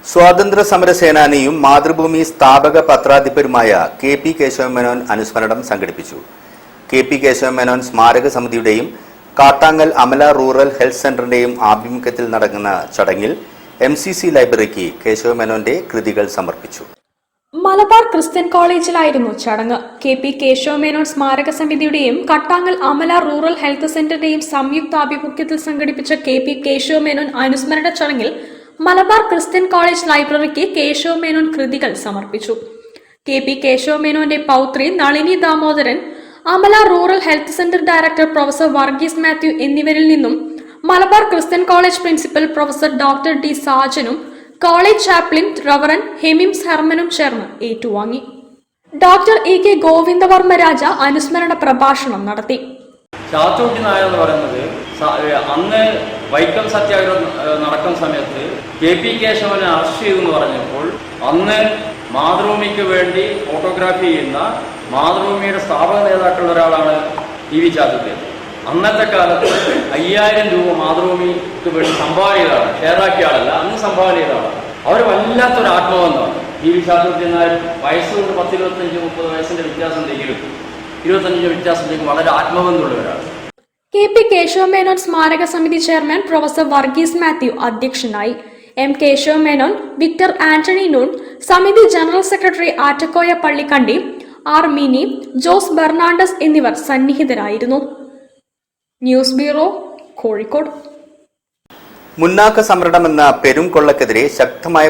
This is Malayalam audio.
സ്വാതന്ത്ര്യ സമര സേനാനിയും മാതൃഭൂമി സ്ഥാപക പത്രാധിപരുമായ കെ.പി. കേശവമേനോൻ അനുസ്മരണം സംഘടിപ്പിച്ചു. കെ.പി. കേശവമേനോൻ സ്മാരക സമിതിയുടെയും കാട്ടാങ്ങൽ അമല റൂറൽ ഹെൽത്ത് സെന്ററിന്റെയും ആഭിമുഖ്യത്തിൽ നടക്കുന്ന ചടങ്ങിൽ MCC ലൈബ്രറിക്ക് കേശവമേനോന്റെ കൃതികൾ സമർപ്പിച്ചു. മലബാർ ക്രിസ്ത്യൻ കോളേജിലായിരുന്നു ചടങ്ങ്. കെ.പി. കേശവമേനോൻ സ്മാരക സമിതിയുടെയും കട്ടാങ്ങൽ അമല റൂറൽ ഹെൽത്ത് സെന്ററിന്റെയും സംയുക്താഭിമുഖ്യത്തിൽ സംഘടിപ്പിച്ച കെ.പി. കേശവമേനോൻ അനുസ്മരണ ചടങ്ങിൽ മലബാർ ക്രിസ്ത്യൻ കോളേജ് ലൈബ്രറിക്ക് കേശവമേനോൻ കൃതികൾ സമർപ്പിച്ചു. കെ.പി. കേശവമേനോന്റെ പൗത്രി Nalini Damodaran, Amala rural health centre director professor Varghese Mathew എന്നിവരിൽ നിന്നും Malabar Christian college principal professor doctor D സാജനും കോളേജ് ചാപ്ലിൻ റവറൻ ഹെമിംസ് ഹെർമനും ചേർന്ന് ഏറ്റുവാങ്ങി. Doctor A.K. ഗോവിന്ദവർമ്മ രാജ അനുസ്മരണ പ്രഭാഷണം നടത്തി. ചാത്തൂട്ടി നായർ എന്ന് പറയുന്നത് അന്ന് വൈക്കം സത്യാഗ്രഹം നടക്കുന്ന സമയത്ത് കെ.പി. കേശവനെ അറസ്റ്റ് ചെയ്തെന്ന് പറഞ്ഞപ്പോൾ അന്ന് മാതൃഭൂമിക്ക് വേണ്ടി ഫോട്ടോഗ്രാഫി ചെയ്യുന്ന മാതൃഭൂമിയുടെ സ്ഥാപക നേതാക്കളിൽ ഒരാളാണ് ടി.വി. ചാത്തൂട്ടി. അന്നത്തെ കാലത്ത് 5000 രൂപ മാതൃഭൂമിക്ക് വേണ്ടി സംഭാവന ചെയ്തതാണ്, ഷെയറാക്കിയ ആളല്ല, അന്ന് സംഭാവന ചെയ്തതാണ്. അവർ വല്ലാത്തൊരു ആത്മബന്ധമാണ്. ടി.വി. ചാത്തൂട്ടി എന്നാൽ വയസ്സുകൊണ്ട് 10-25-30 വയസ്സിന്റെ വ്യത്യാസം ഉണ്ടെങ്കിലും 25 വ്യത്യാസത്തിലേക്ക് വളരെ ആത്മബന്ധമുള്ളവരാണ്. കെ.പി. കേശവമേനോൻ സ്മാരക സമിതി ചെയർമാൻ പ്രൊഫസർ വർഗീസ് മാത്യു അധ്യക്ഷനായി. M. കേശവമേനോൻ, വിക്ടർ ആന്റണി നൂൺ, സമിതി general secretary Attakoya Pallikandi, R. Mini, Jose Bernandez എന്നിവർ സന്നിഹിതരായിരുന്നു. News bureau, Kozhikode. മുന്നാക്ക സംവരണമെന്ന പെരും കൊള്ളക്കെതിരെ ശക്തമായ